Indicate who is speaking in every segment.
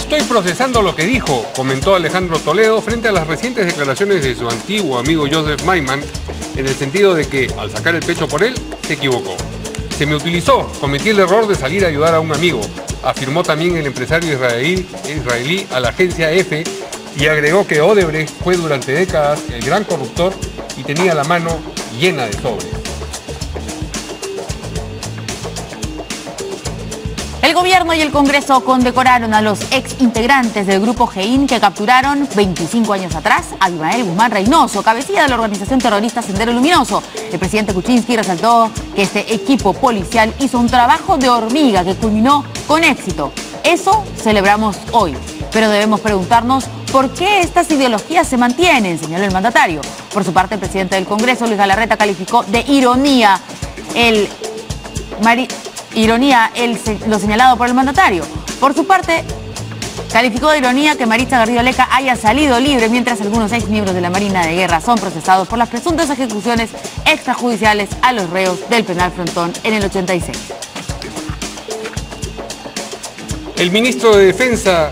Speaker 1: Estoy procesando lo que dijo, comentó Alejandro Toledo frente a las recientes declaraciones de su antiguo amigo Joseph Maiman, en el sentido de que, al sacar el pecho por él, se equivocó. Se me utilizó, cometí el error de salir a ayudar a un amigo, afirmó también el empresario israelí a la agencia EFE, y agregó que Odebrecht fue durante décadas el gran corruptor y tenía la mano llena de sobres.
Speaker 2: El gobierno y el Congreso condecoraron a los ex integrantes del grupo GEIN que capturaron 25 años atrás a Abimael Guzmán Reynoso, cabecilla de la organización terrorista Sendero Luminoso. El presidente Kuczynski resaltó que este equipo policial hizo un trabajo de hormiga que culminó con éxito. Eso celebramos hoy, pero debemos preguntarnos por qué estas ideologías se mantienen, señaló el mandatario. Por su parte, el presidente del Congreso, Luis Galarreta, calificó de ironía lo señalado por el mandatario. Por su parte, calificó de ironía que Maritza Garrido Leca haya salido libre mientras algunos ex miembros de la Marina de Guerra son procesados por las presuntas ejecuciones extrajudiciales a los reos del penal Frontón en el 86.
Speaker 1: El ministro de Defensa,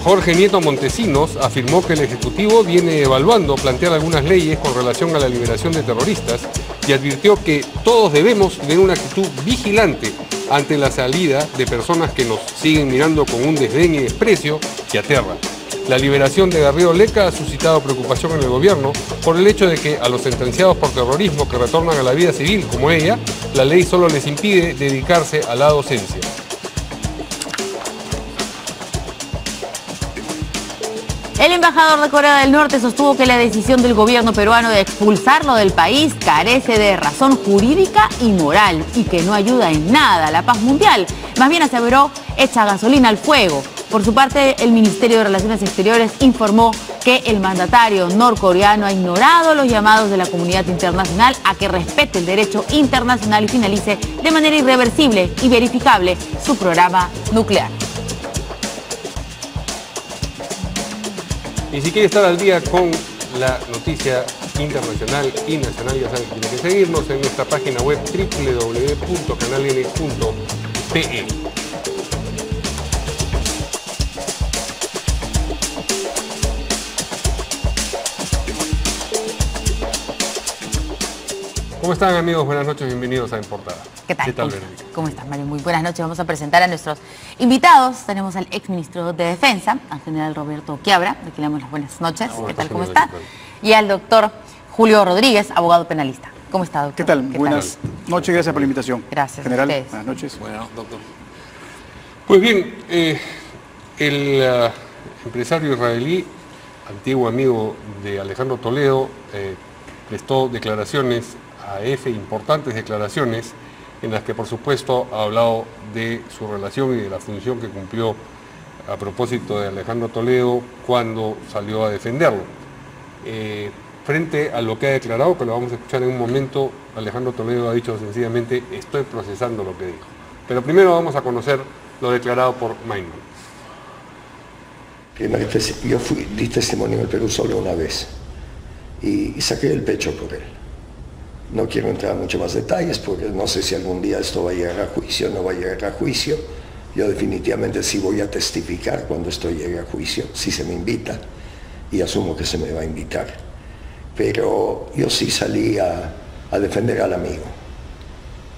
Speaker 1: Jorge Nieto Montesinos, afirmó que el Ejecutivo viene evaluando plantear algunas leyes con relación a la liberación de terroristas y advirtió que todos debemos tener una actitud vigilante ante la salida de personas que nos siguen mirando con un desdén y desprecio que aterra. La liberación de Garrido Leca ha suscitado preocupación en el gobierno por el hecho de que a los sentenciados por terrorismo que retornan a la vida civil como ella, la ley solo les impide dedicarse a la docencia.
Speaker 2: El embajador de Corea del Norte sostuvo que la decisión del gobierno peruano de expulsarlo del país carece de razón jurídica y moral y que no ayuda en nada a la paz mundial. Más bien aseveró echa gasolina al fuego. Por su parte, el Ministerio de Relaciones Exteriores informó que el mandatario norcoreano ha ignorado los llamados de la comunidad internacional a que respete el derecho internacional y finalice de manera irreversible y verificable su programa nuclear.
Speaker 1: Y si quiere estar al día con la noticia internacional y nacional, ya saben que tiene que seguirnos en nuestra página web www.canaln.pe. ¿Cómo están, amigos? Buenas noches, bienvenidos a En Portada.
Speaker 2: ¿Qué tal?
Speaker 1: Verónica?
Speaker 2: ¿Cómo estás, Mario? Muy buenas noches. Vamos a presentar a nuestros invitados. Tenemos al exministro de Defensa, al general Roberto Quiabra, de quien le damos las buenas noches. ¿Qué tal? ¿Cómo está? Y al doctor Julio Rodríguez, abogado penalista. ¿Cómo está, doctor?
Speaker 3: ¿Qué tal? Buenas noches, gracias por la invitación.
Speaker 2: Gracias.
Speaker 3: General,
Speaker 2: a ustedes.
Speaker 3: buenas noches.
Speaker 4: Bueno, doctor.
Speaker 1: Pues bien, el empresario israelí, antiguo amigo de Alejandro Toledo, prestó declaraciones a EFE, importantes declaraciones, en las que por supuesto ha hablado de su relación y de la función que cumplió a propósito de Alejandro Toledo cuando salió a defenderlo. Frente a lo que ha declarado, que lo vamos a escuchar en un momento, Alejandro Toledo ha dicho sencillamente: estoy procesando lo que dijo. Pero primero vamos a conocer lo declarado por Maiman.
Speaker 5: Yo di testimonio en el Perú solo una vez y saqué el pecho por él. No quiero entrar en muchos más detalles porque no sé si algún día esto va a llegar a juicio o no va a llegar a juicio. Yo definitivamente sí voy a testificar cuando esto llegue a juicio, si se me invita, y asumo que se me va a invitar. Pero yo sí salí a defender al amigo,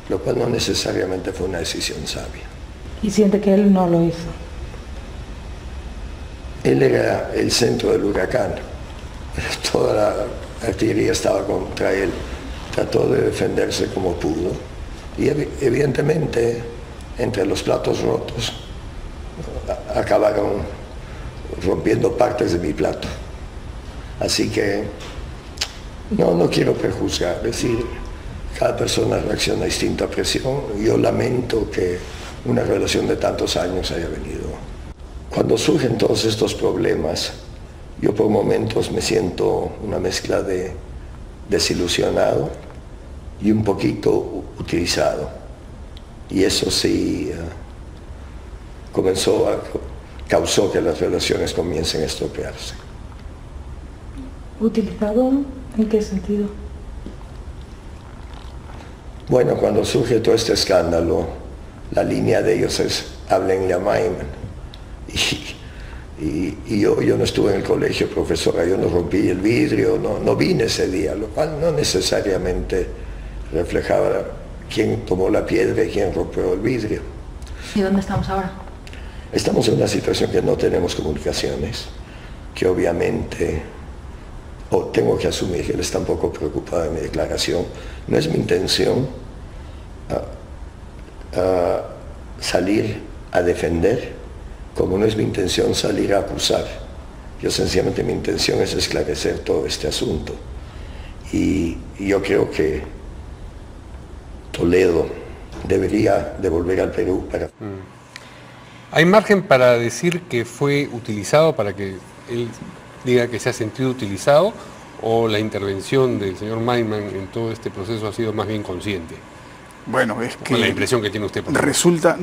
Speaker 5: lo cual no necesariamente fue una decisión sabia.
Speaker 6: ¿Y siente que él no lo hizo?
Speaker 5: Él era el centro del huracán, toda la artillería estaba contra él. Trató de defenderse como pudo y evidentemente entre los platos rotos acabaron rompiendo partes de mi plato. Así que no quiero prejuzgar, es decir, cada persona reacciona a distinta presión. Yo lamento que una relación de tantos años haya venido. Cuando surgen todos estos problemas, yo por momentos me siento una mezcla de desilusionado y un poquito utilizado. Y eso sí causó que las relaciones comiencen a estropearse.
Speaker 6: ¿Utilizado? ¿En qué sentido?
Speaker 5: Bueno, cuando surge todo este escándalo, la línea de ellos es háblenle a Maiman. Y Y yo no estuve en el colegio, profesora, yo no rompí el vidrio, no vine ese día, lo cual no necesariamente reflejaba quién tomó la piedra y quién rompió el vidrio.
Speaker 2: ¿Y dónde estamos ahora?
Speaker 5: Estamos en una situación que no tenemos comunicaciones, que obviamente, tengo que asumir que él está un poco preocupado en mi declaración. No es mi intención salir a defender, como no es mi intención salir a acusar. Yo sencillamente mi intención es esclarecer todo este asunto. Y yo creo que Toledo debería devolver al Perú para...
Speaker 1: ¿Hay margen para decir que fue utilizado, para que él diga que se ha sentido utilizado, o la intervención del señor Maiman en todo este proceso ha sido más bien consciente?
Speaker 3: Bueno, es que
Speaker 1: la impresión que tiene usted.
Speaker 3: Resulta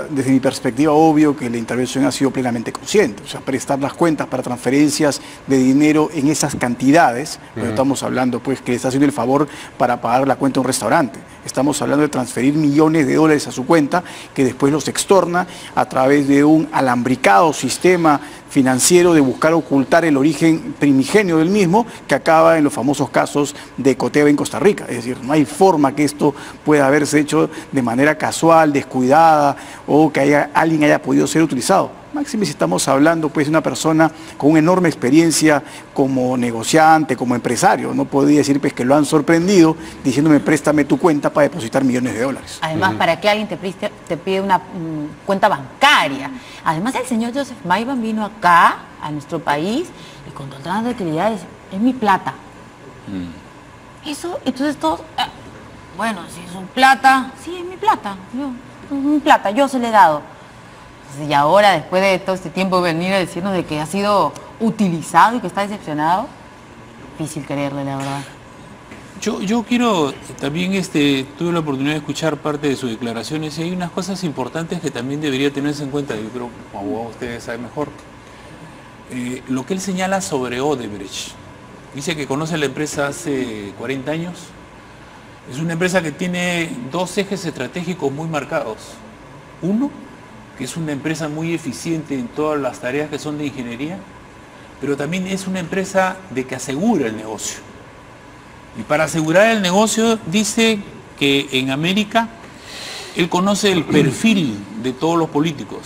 Speaker 3: desde mi perspectiva obvio que la intervención ha sido plenamente consciente. O sea, prestar las cuentas para transferencias de dinero en esas cantidades, no estamos hablando pues que le está haciendo el favor para pagar la cuenta de un restaurante. Estamos hablando de transferir millones de dólares a su cuenta que después los extorna a través de un alambricado sistema financiero de buscar ocultar el origen primigenio del mismo, que acaba en los famosos casos de Coteva en Costa Rica. Es decir, no hay forma que esto pueda haberse hecho de manera casual, descuidada, o que alguien haya podido ser utilizado. Máxime si estamos hablando pues de una persona con una enorme experiencia como negociante, como empresario. No podría decir pues que lo han sorprendido diciéndome préstame tu cuenta para depositar millones de dólares.
Speaker 2: Además, ¿para qué alguien te pide una cuenta bancaria? Además, el señor Joseph Maiman vino acá, a nuestro país, y con total tranquilidad dice, es mi plata. Eso, entonces todos, bueno, si es su plata, sí, es mi plata, yo se le he dado. Y ahora, después de todo este tiempo, venir a decirnos de que ha sido utilizado y que está decepcionado, difícil creerle, la verdad.
Speaker 4: Yo quiero, también tuve la oportunidad de escuchar parte de sus declaraciones y hay unas cosas importantes que también debería tenerse en cuenta. Yo creo que como abogado ustedes saben mejor. Lo que él señala sobre Odebrecht. Dice que conoce la empresa hace 40 años. Es una empresa que tiene dos ejes estratégicos muy marcados. Uno, que es una empresa muy eficiente en todas las tareas que son de ingeniería, pero también es una empresa de que asegura el negocio. Y para asegurar el negocio dice que en América él conoce el perfil de todos los políticos,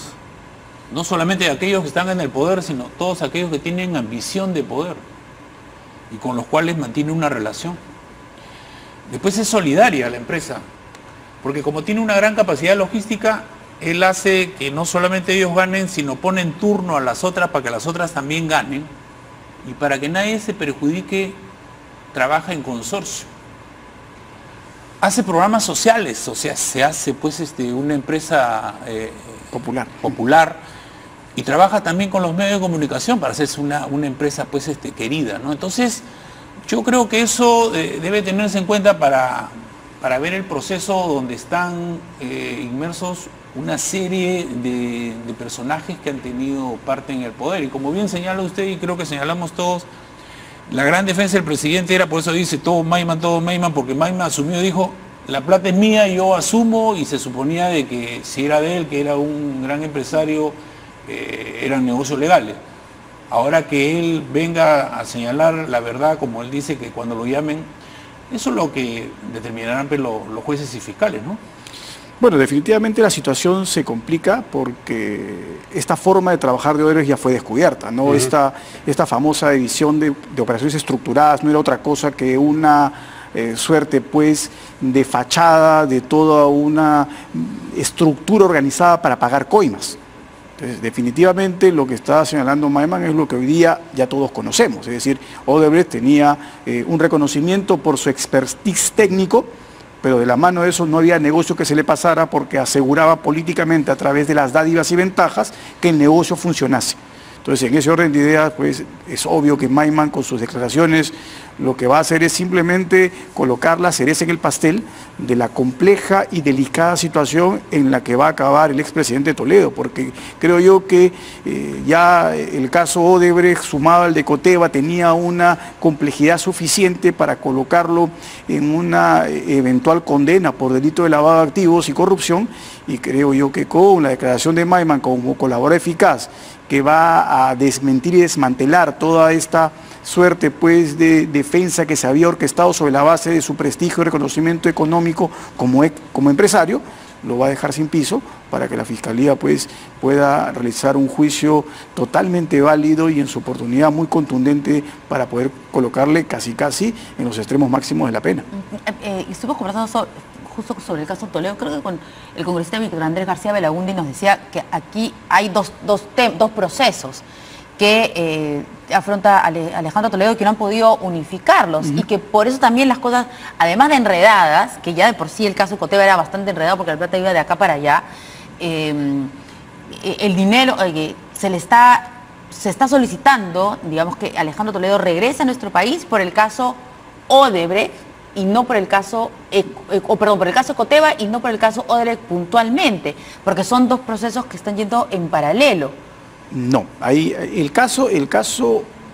Speaker 4: no solamente de aquellos que están en el poder, sino todos aquellos que tienen ambición de poder y con los cuales mantiene una relación. Después es solidaria la empresa, porque como tiene una gran capacidad logística, él hace que no solamente ellos ganen, sino pone en turno a las otras para que las otras también ganen. Y para que nadie se perjudique, trabaja en consorcio. Hace programas sociales, o sea, se hace pues una empresa popular y trabaja también con los medios de comunicación para hacerse una empresa pues querida, ¿no? Entonces, yo creo que eso debe tenerse en cuenta para ver el proceso donde están inmersos una serie de personajes que han tenido parte en el poder. Y como bien señala usted, y creo que señalamos todos, la gran defensa del presidente era, por eso dice todo Maiman, porque Maiman asumió, dijo, la plata es mía, yo asumo, y se suponía de que si era de él, que era un gran empresario, eran negocios legales. Ahora que él venga a señalar la verdad, como él dice, que cuando lo llamen, eso es lo que determinarán los jueces y fiscales, ¿no?
Speaker 3: Bueno, definitivamente la situación se complica porque esta forma de trabajar de Odebrecht ya fue descubierta, ¿no? Esta famosa división de operaciones estructuradas no era otra cosa que una suerte, pues, de fachada de toda una estructura organizada para pagar coimas. Entonces, definitivamente lo que está señalando Maiman es lo que hoy día ya todos conocemos, es decir, Odebrecht tenía un reconocimiento por su expertise técnico, pero de la mano de eso no había negocio que se le pasara porque aseguraba políticamente a través de las dádivas y ventajas que el negocio funcionase. Entonces, en ese orden de ideas, pues es obvio que Maiman con sus declaraciones lo que va a hacer es simplemente colocar la cereza en el pastel de la compleja y delicada situación en la que va a acabar el expresidente Toledo, porque creo yo que ya el caso Odebrecht sumado al de Coteva tenía una complejidad suficiente para colocarlo en una eventual condena por delito de lavado de activos y corrupción, y creo yo que con la declaración de Maiman como colaborador eficaz, que va a desmentir y desmantelar toda esta suerte pues de defensa que se había orquestado sobre la base de su prestigio y reconocimiento económico como empresario, lo va a dejar sin piso para que la Fiscalía pues pueda realizar un juicio totalmente válido y en su oportunidad muy contundente para poder colocarle casi en los extremos máximos de la pena.
Speaker 2: Estuvimos conversando justo sobre el caso Toledo, creo que con el congresista Víctor Andrés García Belaúnde nos decía que aquí hay dos procesos que afronta Alejandro Toledo y que no han podido unificarlos y que por eso también las cosas, además de enredadas, que ya de por sí el caso Coteva era bastante enredado porque la plata iba de acá para allá, el dinero se está solicitando, digamos, que Alejandro Toledo regrese a nuestro país por el caso Odebrecht y no por el caso, por el caso Coteva y no por el caso Odebrecht puntualmente, porque son dos procesos que están yendo en paralelo.
Speaker 3: No, ahí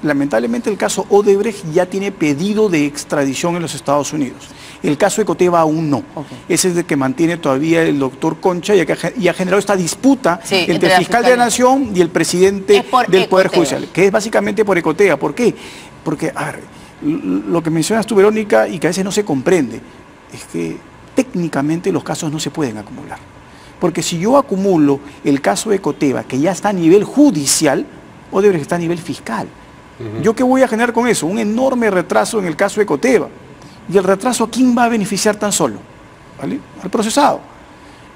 Speaker 3: lamentablemente el caso Odebrecht ya tiene pedido de extradición en los Estados Unidos. El caso de Coteva aún no. Okay. Ese es el que mantiene todavía el doctor Concha y ha generado esta disputa entre el fiscal de la Nación y el presidente del Poder Judicial, que es básicamente por Ecoteva. ¿Por qué? Porque, a ver, lo que mencionas tú, Verónica, y que a veces no se comprende, es que técnicamente los casos no se pueden acumular. Porque si yo acumulo el caso de Coteva, que ya está a nivel judicial, Odebrecht está a nivel fiscal. ¿Yo qué voy a generar con eso? Un enorme retraso en el caso de Coteva. ¿Y el retraso a quién va a beneficiar tan solo? ¿Vale? Al procesado.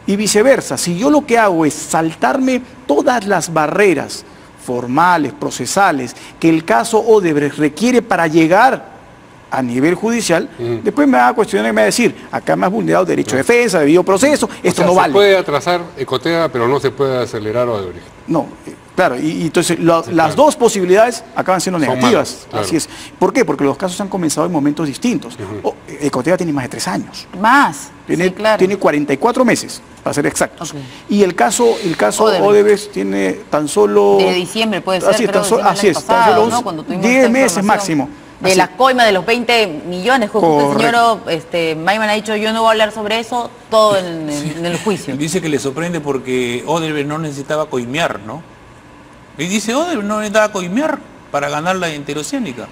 Speaker 3: Y viceversa, si yo lo que hago es saltarme todas las barreras formales, procesales, que el caso Odebrecht requiere para llegar a nivel judicial, después me va a cuestionar y me va a decir, acá me has vulnerado el derecho de defensa, debido proceso, esto no vale.
Speaker 1: Se puede atrasar Ecoteva, pero no se puede acelerar Odebrecht.
Speaker 3: No, claro, y entonces las dos posibilidades acaban siendo negativas. Malas, claro. Así es. ¿Por qué? Porque los casos han comenzado en momentos distintos. Ecoteva tiene más de 3 años.
Speaker 2: Más.
Speaker 3: Tiene 44 meses, para ser exactos. Okay. Y el caso Odebrecht tiene tan solo...
Speaker 2: De diciembre puede ser,
Speaker 3: así es, tan solo 10 meses máximo.
Speaker 2: De la coima de los 20 millones, justo el señor Maiman ha dicho, yo no voy a hablar sobre eso, todo en el juicio.
Speaker 4: Dice que le sorprende porque Odebrecht no necesitaba coimear, ¿no? Y dice, Odebrecht no necesitaba coimear para ganar la interoceánica.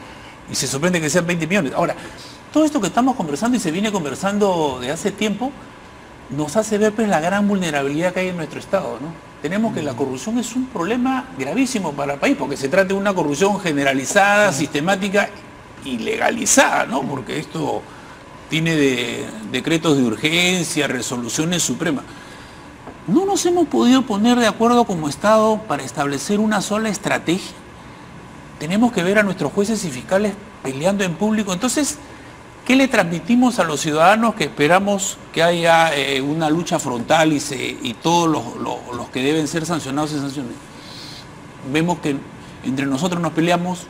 Speaker 4: Y se sorprende que sean 20 millones. Ahora, todo esto que estamos conversando y se viene conversando de hace tiempo, nos hace ver pues la gran vulnerabilidad que hay en nuestro Estado, ¿no? Tenemos que la corrupción es un problema gravísimo para el país, porque se trata de una corrupción generalizada, sistemática y legalizada, ¿no? Porque esto tiene decretos de urgencia, resoluciones supremas. ¿No nos hemos podido poner de acuerdo como Estado para establecer una sola estrategia? Tenemos que ver a nuestros jueces y fiscales peleando en público. Entonces, ¿qué le transmitimos a los ciudadanos que esperamos que haya una lucha frontal y todos los que deben ser sancionados se sancionen? Vemos que entre nosotros nos peleamos,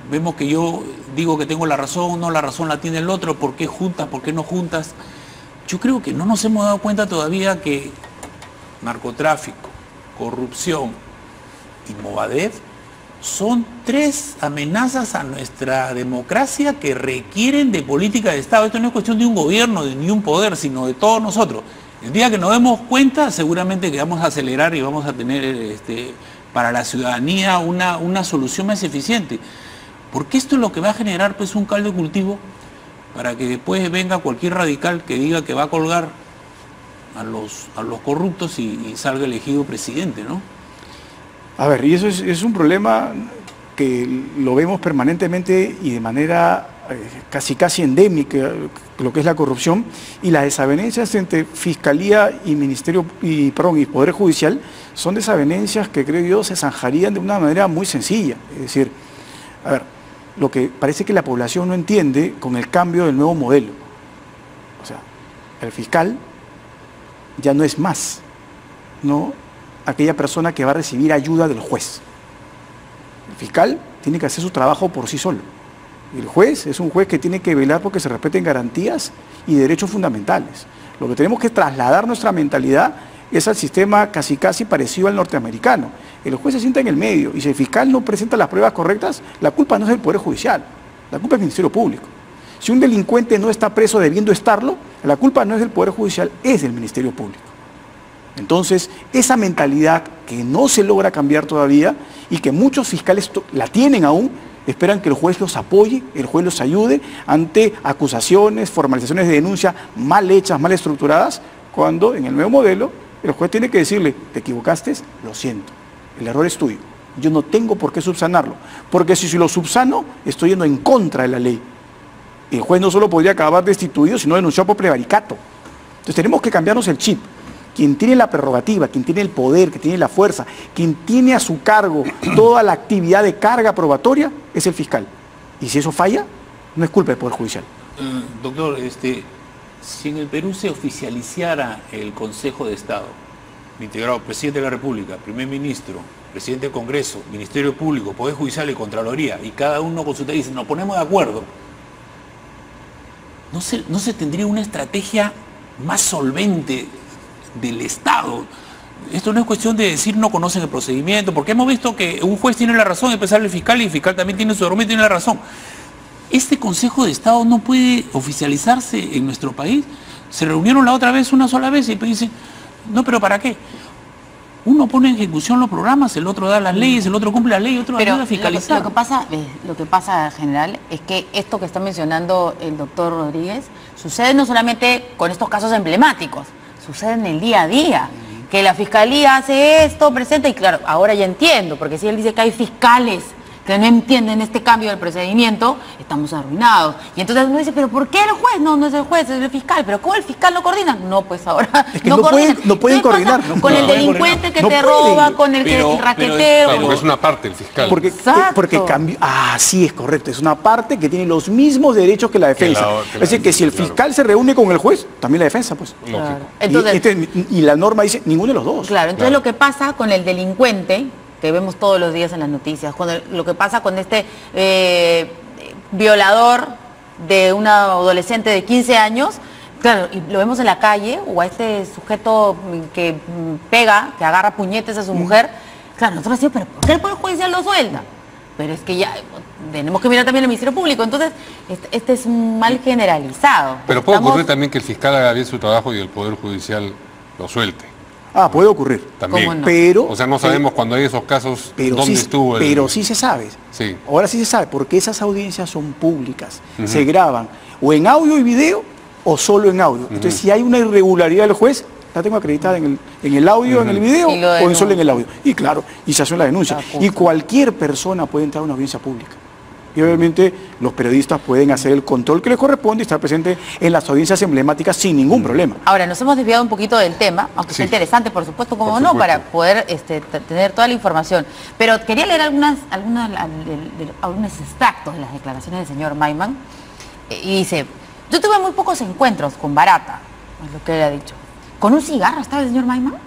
Speaker 4: vemos que yo digo que tengo la razón, no la razón la tiene el otro, ¿por qué juntas, por qué no juntas? Yo creo que no nos hemos dado cuenta todavía que narcotráfico, corrupción y Movadef son 3 amenazas a nuestra democracia que requieren de política de Estado. Esto no es cuestión de un gobierno, ni un poder, sino de todos nosotros. El día que nos demos cuenta, seguramente que vamos a acelerar y vamos a tener para la ciudadanía una solución más eficiente. Porque esto es lo que va a generar pues un caldo de cultivo para que después venga cualquier radical que diga que va a colgar a los corruptos y salga elegido presidente, ¿no?
Speaker 3: A ver, y eso es un problema que lo vemos permanentemente y de manera casi endémica, lo que es la corrupción y las desavenencias entre Fiscalía y Poder Judicial son desavenencias que creo yo se zanjarían de una manera muy sencilla. Es decir, a ver, lo que parece que la población no entiende con el cambio del nuevo modelo. O sea, el fiscal ya no es más, ¿no?, aquella persona que va a recibir ayuda del juez. El fiscal tiene que hacer su trabajo por sí solo. El juez es un juez que tiene que velar porque se respeten garantías y derechos fundamentales. Lo que tenemos que trasladar nuestra mentalidad es al sistema casi parecido al norteamericano. El juez se sienta en el medio y si el fiscal no presenta las pruebas correctas, la culpa no es del Poder Judicial, la culpa es del Ministerio Público. Si un delincuente no está preso debiendo estarlo, la culpa no es del Poder Judicial, es del Ministerio Público. Entonces, esa mentalidad que no se logra cambiar todavía y que muchos fiscales la tienen aún, esperan que el juez los apoye, el juez los ayude ante acusaciones, formalizaciones de denuncia mal hechas, mal estructuradas, cuando en el nuevo modelo el juez tiene que decirle, te equivocaste, lo siento, el error es tuyo, yo no tengo por qué subsanarlo, porque si lo subsano, estoy yendo en contra de la ley. El juez no solo podría acabar destituido, sino denunciado por prevaricato. Entonces tenemos que cambiarnos el chip. Quien tiene la prerrogativa, quien tiene el poder, quien tiene la fuerza, quien tiene a su cargo toda la actividad de carga probatoria, es el fiscal. Y si eso falla, no es culpa del Poder Judicial.
Speaker 4: Doctor, si en el Perú se oficializara el Consejo de Estado, integrado Presidente de la República, Primer Ministro, Presidente del Congreso, Ministerio Público, Poder Judicial y Contraloría, y cada uno consulta y dice, nos ponemos de acuerdo, ¿no se tendría una estrategia más solvente del Estado? Esto no es cuestión de decir no conocen el procedimiento, porque hemos visto que un juez tiene la razón, empezar el fiscal, y el fiscal también tiene su argumento y tiene la razón. Este Consejo de Estado no puede oficializarse en nuestro país. Se reunieron la otra vez, una sola vez, y dicen, no, pero ¿para qué? Uno pone en ejecución los programas, el otro da las leyes, el otro cumple la ley, otro ayuda a fiscalizar.
Speaker 2: Lo que pasa, general, es que esto que está mencionando el doctor Rodríguez sucede no solamente con estos casos emblemáticos, sucede en el día a día. Que la fiscalía hace esto, presenta, y claro, ahora ya entiendo, porque si él dice que hay fiscales que no entienden este cambio del procedimiento, estamos arruinados. Y entonces uno dice, ¿pero por qué el juez? No, no es el juez, es el fiscal. ¿Pero cómo el fiscal no coordina? No, pues ahora
Speaker 3: es que no pueden coordinar.
Speaker 2: Con el delincuente que te roba, con el que es raquetero.
Speaker 1: Porque es una parte el fiscal.
Speaker 3: Porque cambia. Ah, sí, es correcto. Es una parte que tiene los mismos derechos que la defensa. Es decir, que si el fiscal se reúne con el juez, también la defensa, pues.
Speaker 2: Claro. Entonces,
Speaker 3: y la norma dice, ninguno de los dos.
Speaker 2: Claro, entonces lo que pasa con el delincuente, que vemos todos los días en las noticias, lo que pasa con este violador de una adolescente de 15 años, claro, y lo vemos en la calle, o a este sujeto que pega, que agarra puñetes a su mujer, claro, nosotros decimos, ¿pero por qué el Poder Judicial lo suelta? Pero es que ya tenemos que mirar también el Ministerio Público, entonces este es un mal generalizado.
Speaker 1: Pero puede ocurrir también que el fiscal haga bien su trabajo y el Poder Judicial lo suelte.
Speaker 3: Ah, puede ocurrir.
Speaker 1: También.
Speaker 2: No?
Speaker 3: Pero,
Speaker 1: o sea, no sabemos cuando hay esos casos dónde
Speaker 3: sí,
Speaker 1: estuvo el...
Speaker 3: Pero sí se sabe.
Speaker 1: Sí.
Speaker 3: Ahora sí se sabe, porque esas audiencias son públicas. Se graban o en audio y video o solo en audio. Entonces, si hay una irregularidad del juez, la tengo acreditada en el audio, en el video o solo en el audio. Y claro, y se hace una denuncia. Y cualquier persona puede entrar a una audiencia pública. Y obviamente los periodistas pueden hacer el control que les corresponde y estar presentes en las audiencias emblemáticas sin ningún problema.
Speaker 2: Ahora, nos hemos desviado un poquito del tema, aunque sea interesante, por supuesto, como no, para poder tener toda la información. Pero quería leer algunos extractos de las declaraciones del señor Mayman. Y dice, yo tuve muy pocos encuentros con Barata, es lo que él ha dicho. ¿Con un cigarro estaba el señor Mayman?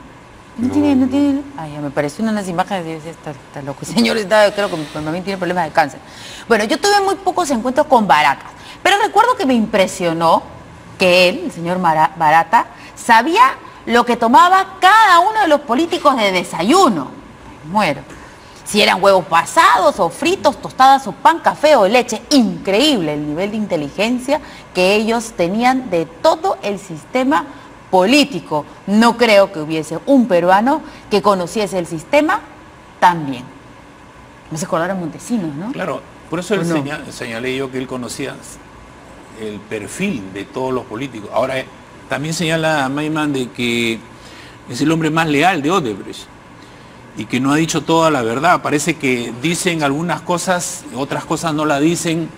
Speaker 2: No tiene. Ay, ya me pareció unas imágenes de está loco. El señor creo que también tiene problemas de cáncer. Bueno, yo tuve muy pocos encuentros con Barata, pero recuerdo que me impresionó que él, el señor Barata, sabía lo que tomaba cada uno de los políticos de desayuno. Me muero. Si eran huevos pasados o fritos, tostadas o pan, café o leche. Increíble el nivel de inteligencia que ellos tenían de todo el sistema político. No creo que hubiese un peruano que conociese el sistema tan bien. Me hace acordar a Montesinos, ¿no?
Speaker 4: Claro, por eso señalé yo que él conocía el perfil de todos los políticos. Ahora, también señala Mayman de que es el hombre más leal de Odebrecht y que no ha dicho toda la verdad. Parece que dicen algunas cosas, otras cosas no la dicen.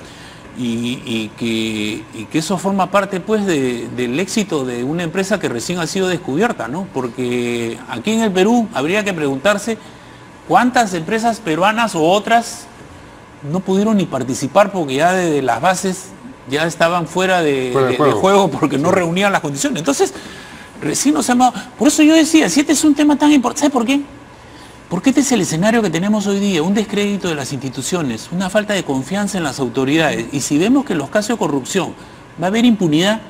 Speaker 4: Y que eso forma parte pues del éxito de una empresa que recién ha sido descubierta, ¿no? Porque aquí en el Perú habría que preguntarse cuántas empresas peruanas o otras no pudieron ni participar porque ya desde las bases ya estaban fuera de juego porque no reunían las condiciones. Entonces, recién nos hemos... Por eso yo decía, si este es un tema tan importante, ¿sabe por qué? Porque este es el escenario que tenemos hoy día, un descrédito de las instituciones, una falta de confianza en las autoridades. Y si vemos que en los casos de corrupción va a haber impunidad,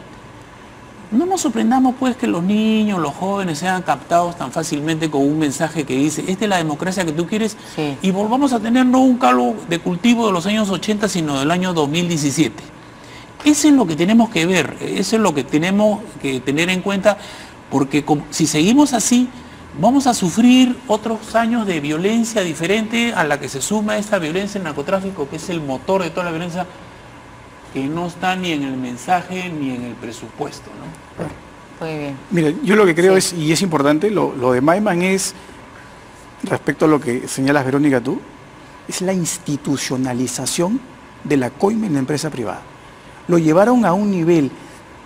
Speaker 4: no nos sorprendamos pues que los niños, los jóvenes sean captados tan fácilmente con un mensaje que dice, esta es la democracia que tú quieres, y volvamos a tener no un caldo de cultivo de los años 80, sino del año 2017. Eso es lo que tenemos que ver, eso es lo que tenemos que tener en cuenta, porque si seguimos así, vamos a sufrir otros años de violencia diferente a la que se suma esta violencia del narcotráfico, que es el motor de toda la violencia, que no está ni en el mensaje ni en el presupuesto, ¿no?
Speaker 2: Muy bien.
Speaker 3: Mira, yo lo que creo es, y es importante, lo de Maiman es, respecto a lo que señalas, Verónica, tú, es la institucionalización de la coima en la empresa privada. Lo llevaron a un nivel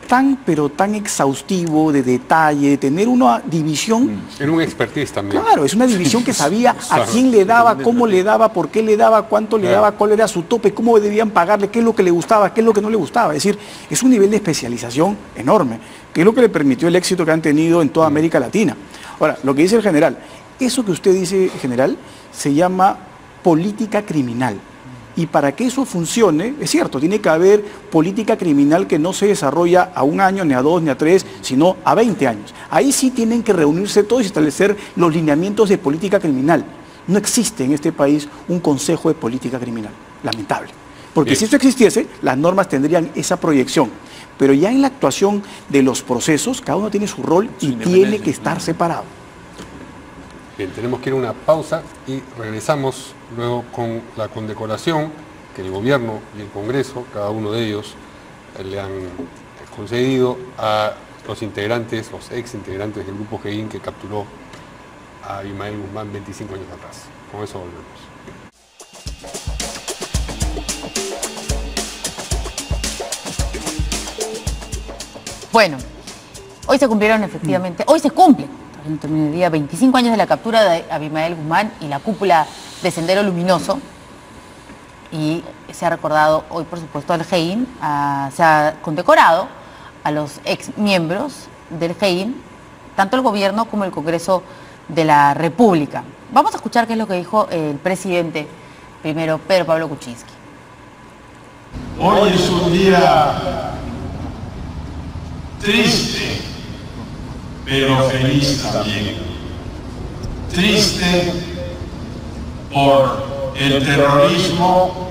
Speaker 3: tan, pero tan exhaustivo, de detalle, de tener una división.
Speaker 1: Era un expertise también.
Speaker 3: Claro, es una división que sabía a quién le daba, cómo le daba, por qué le daba, cuánto le daba, cuál era su tope, cómo debían pagarle, qué es lo que le gustaba, qué es lo que no le gustaba. Es decir, es un nivel de especialización enorme, que es lo que le permitió el éxito que han tenido en toda América Latina. Ahora, lo que dice el general, eso que usted dice, general, se llama política criminal. Y para que eso funcione, es cierto, tiene que haber política criminal que no se desarrolla a 1 año, ni a 2, ni a 3, sino a 20 años. Ahí sí tienen que reunirse todos y establecer los lineamientos de política criminal. No existe en este país un consejo de política criminal, lamentable. Porque si esto existiese, las normas tendrían esa proyección. Pero ya en la actuación de los procesos, cada uno tiene su rol y tiene que estar separado.
Speaker 1: Bien, tenemos que ir a una pausa y regresamos luego con la condecoración que el gobierno y el Congreso, cada uno de ellos, le han concedido a los integrantes, los ex integrantes del grupo Gein que capturó a Abimael Guzmán 25 años atrás. Con eso volvemos.
Speaker 2: Bueno, hoy se cumplieron efectivamente, hoy se cumplen, no termina el día, 25 años de la captura de Abimael Guzmán y la cúpula de Sendero Luminoso. Y se ha recordado hoy, por supuesto, al Gein, se ha condecorado a los ex miembros del Gein, tanto el gobierno como el Congreso de la República. Vamos a escuchar qué es lo que dijo el presidente, primero Pedro Pablo Kuczynski.
Speaker 7: Hoy es un día triste, pero feliz también. Triste por el terrorismo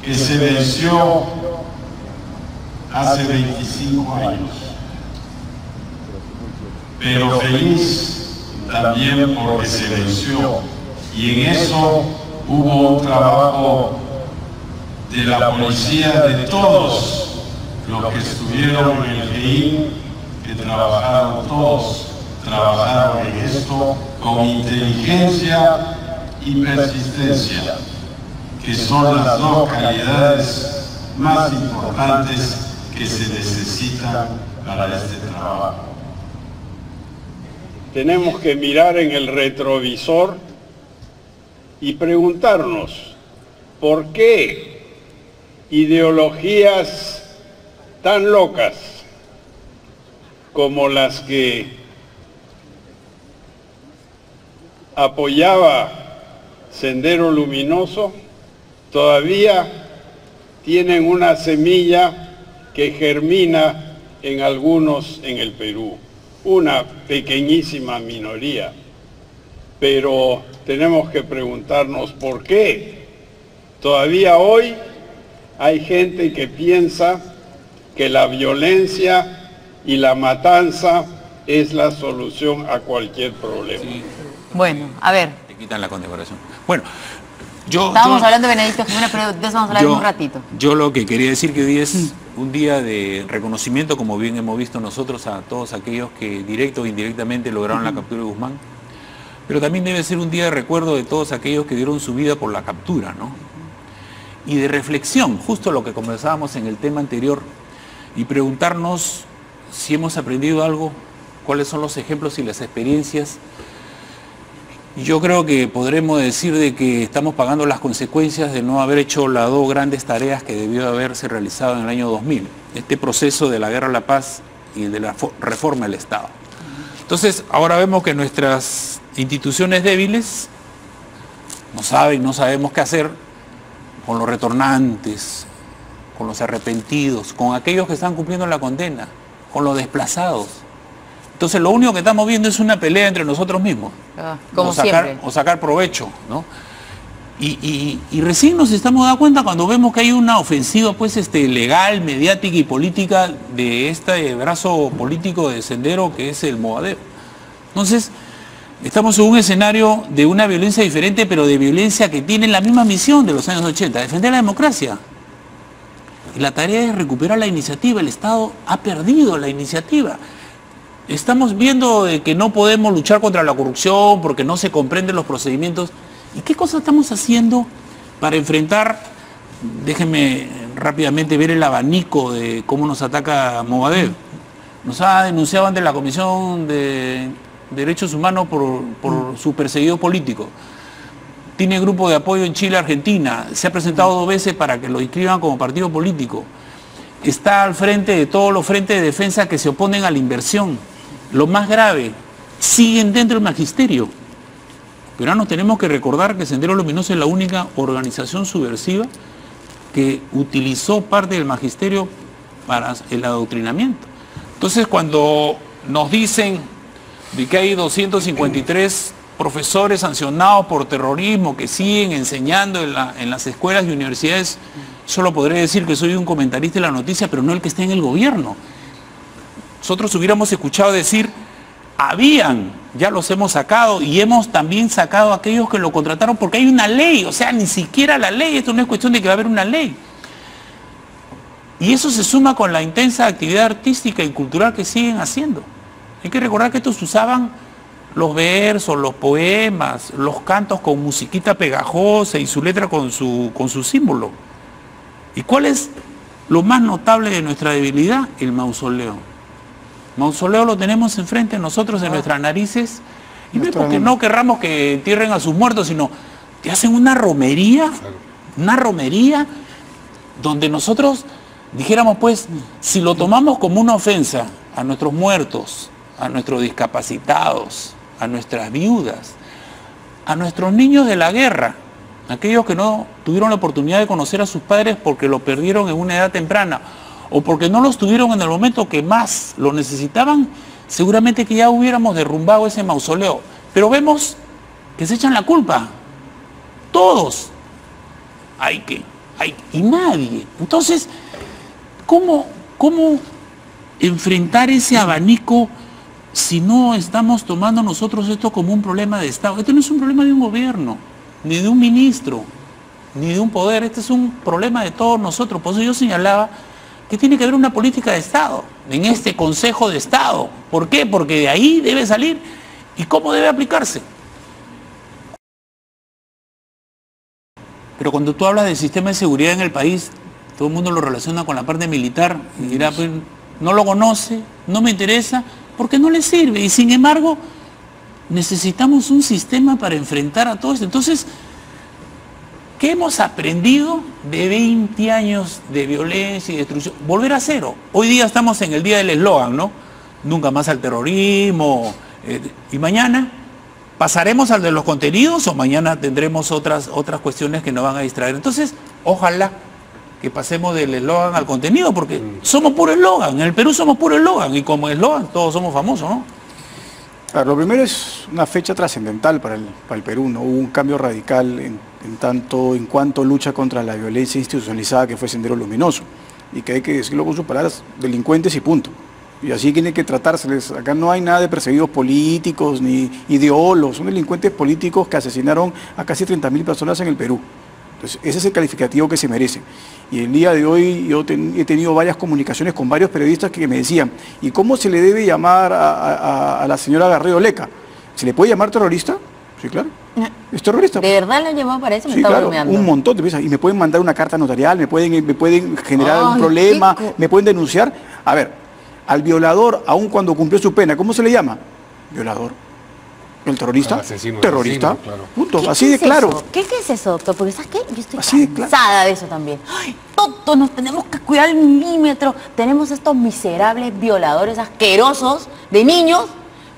Speaker 7: que se venció hace 25 años. Pero feliz también porque se venció. Y en eso hubo un trabajo de la policía, de todos los que estuvieron en el Gein, que trabajaron todos, trabajaron en esto con inteligencia y persistencia, que son las dos calidades más importantes que se necesitan para este trabajo.
Speaker 8: Tenemos que mirar en el retrovisor y preguntarnos por qué ideologías tan locas como las que apoyaba Sendero Luminoso todavía tienen una semilla que germina en algunos en el Perú, una pequeñísima minoría, pero tenemos que preguntarnos por qué todavía hoy hay gente que piensa que la violencia y la matanza es la solución a cualquier problema.
Speaker 4: Sí.
Speaker 2: Bueno, a ver.
Speaker 4: Te quitan la condecoración. Bueno,
Speaker 2: estábamos hablando de Benedicto Jiménez, pero de eso vamos a hablar en un ratito.
Speaker 4: Yo lo que quería decir que hoy es un día de reconocimiento, como bien hemos visto nosotros, a todos aquellos que directo o indirectamente lograron la captura de Guzmán, pero también debe ser un día de recuerdo de todos aquellos que dieron su vida por la captura, ¿no? Y de reflexión, justo lo que conversábamos en el tema anterior, y preguntarnos si hemos aprendido algo, cuáles son los ejemplos y las experiencias. Yo creo que podremos decir de que estamos pagando las consecuencias de no haber hecho las dos grandes tareas que debió haberse realizado en el año 2000, este proceso de la guerra a la paz y el de la reforma del Estado. Entonces, ahora vemos que nuestras instituciones débiles no sabemos qué hacer con los retornantes, con los arrepentidos, con aquellos que están cumpliendo la condena, con los desplazados. Entonces lo único que estamos viendo es una pelea entre nosotros mismos,
Speaker 2: como siempre,
Speaker 4: o sacar provecho, ¿no? Y recién nos estamos dando cuenta cuando vemos que hay una ofensiva pues legal, mediática y política de este brazo político de Sendero que es el Movadef. Entonces, estamos en un escenario de una violencia diferente, pero de violencia que tiene la misma misión de los años 80, defender la democracia. Y la tarea es recuperar la iniciativa. El Estado ha perdido la iniciativa. Estamos viendo que no podemos luchar contra la corrupción porque no se comprenden los procedimientos. ¿Y qué cosas estamos haciendo para enfrentar? Déjenme rápidamente ver el abanico de cómo nos ataca Movadef. Nos ha denunciado ante la Comisión de Derechos Humanos por su perseguido político. Tiene grupo de apoyo en Chile, Argentina. Se ha presentado 2 veces para que lo inscriban como partido político. Está al frente de todos los frentes de defensa que se oponen a la inversión. Lo más grave, siguen dentro del magisterio. Pero ahora nos tenemos que recordar que Sendero Luminoso es la única organización subversiva que utilizó parte del magisterio para el adoctrinamiento. Entonces, cuando nos dicen de que hay 253 profesores sancionados por terrorismo que siguen enseñando en las escuelas y universidades, solo podré decir que soy un comentarista de la noticia, pero no el que esté en el gobierno. Nosotros hubiéramos escuchado decir, ya los hemos sacado y hemos también sacado a aquellos que lo contrataron porque hay una ley, o sea, ni siquiera la ley, esto no es cuestión de que va a haber una ley. Y eso se suma con la intensa actividad artística y cultural que siguen haciendo. Hay que recordar que estos usaban los versos, los poemas, los cantos con musiquita pegajosa y su letra con su símbolo. ¿Y cuál es lo más notable de nuestra debilidad? El mausoleo. Mausoleo lo tenemos enfrente de nosotros, en nuestras narices, y no es porque no querramos que entierren a sus muertos, sino que hacen una romería donde nosotros dijéramos, pues, si lo tomamos como una ofensa a nuestros muertos, a nuestros discapacitados, a nuestras viudas, a nuestros niños de la guerra, aquellos que no tuvieron la oportunidad de conocer a sus padres porque lo perdieron en una edad temprana, o porque no los tuvieron en el momento que más lo necesitaban, seguramente que ya hubiéramos derrumbado ese mausoleo. Pero vemos que se echan la culpa. Todos. Y nadie. Entonces, ¿cómo enfrentar ese abanico si no estamos tomando nosotros esto como un problema de Estado? Esto no es un problema de un gobierno, ni de un ministro, ni de un poder. Este es un problema de todos nosotros. Por eso yo señalaba que tiene que haber una política de Estado en este Consejo de Estado. ¿Por qué? Porque de ahí debe salir. ¿Y cómo debe aplicarse? Pero cuando tú hablas del sistema de seguridad en el país, todo el mundo lo relaciona con la parte militar y dirá, pues, no lo conoce, no me interesa, porque no le sirve. Y sin embargo, necesitamos un sistema para enfrentar a todo esto. Entonces, ¿qué hemos aprendido de 20 años de violencia y destrucción? Volver a cero. Hoy día estamos en el día del eslogan, ¿no? Nunca más al terrorismo. Y mañana, ¿pasaremos al de los contenidos o mañana tendremos otras cuestiones que nos van a distraer? Entonces, ojalá que pasemos del eslogan al contenido, porque somos puro eslogan. En el Perú somos puro eslogan y como eslogan todos somos famosos, ¿no?
Speaker 3: Claro, lo primero es una fecha trascendental para el Perú, ¿no? Hubo un cambio radical en cuanto lucha contra la violencia institucionalizada que fue Sendero Luminoso, y que hay que decirlo con sus palabras, delincuentes y punto. Y así tiene que tratárseles. Acá no hay nada de perseguidos políticos ni ideólogos, son delincuentes políticos que asesinaron a casi 30.000 personas en el Perú. Entonces, ese es el calificativo que se merecen. Y el día de hoy yo he tenido varias comunicaciones con varios periodistas que me decían, ¿y cómo se le debe llamar a la señora Garrido Leca? ¿Se le puede llamar terrorista? Sí, claro. Es terrorista.
Speaker 2: ¿De verdad lo han llamado para eso? Me
Speaker 3: sí,
Speaker 2: estaba
Speaker 3: claro,
Speaker 2: bromeando.
Speaker 3: un montón de veces. Y me pueden mandar una carta notarial, me pueden generar un problema, me pueden denunciar. A ver, al violador, aun cuando cumplió su pena, ¿cómo se le llama? Violador. ¿El terrorista? Terrorista. Claro. Punto. Así de claro.
Speaker 2: Eso? ¿Qué es eso, doctor? Porque ¿sabes qué? Yo estoy
Speaker 3: así
Speaker 2: cansada de eso también. Ay, todos nos tenemos que cuidar el milímetro. Tenemos estos miserables violadores asquerosos de niños,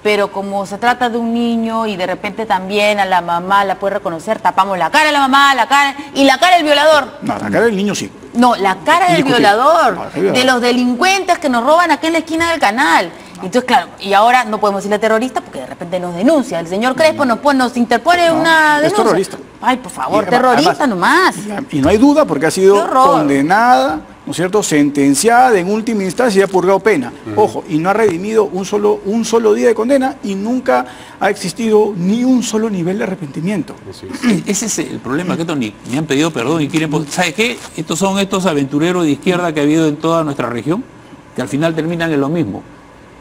Speaker 2: pero como se trata de un niño y de repente también a la mamá la puede reconocer, tapamos la cara de la mamá, la cara del violador.
Speaker 3: No, la cara del niño sí.
Speaker 2: No, la cara del violador, de los delincuentes que nos roban acá en la esquina del canal. Entonces, claro, y ahora no podemos decirle terrorista porque de repente nos denuncia. El señor Crespo nos interpone una denuncia.
Speaker 3: Es terrorista.
Speaker 2: Ay, por favor,
Speaker 3: Y
Speaker 2: terrorista
Speaker 3: además,
Speaker 2: nomás.
Speaker 3: Y no hay duda porque ha sido condenada, ¿no es cierto?, sentenciada en última instancia y ha purgado pena. Ojo, y no ha redimido un solo día de condena y nunca ha existido ni un solo nivel de arrepentimiento.
Speaker 4: Ese es el problema, que estos ni me han pedido perdón y quieren... ¿Sabe qué? Estos son estos aventureros de izquierda que ha habido en toda nuestra región, que al final terminan en lo mismo.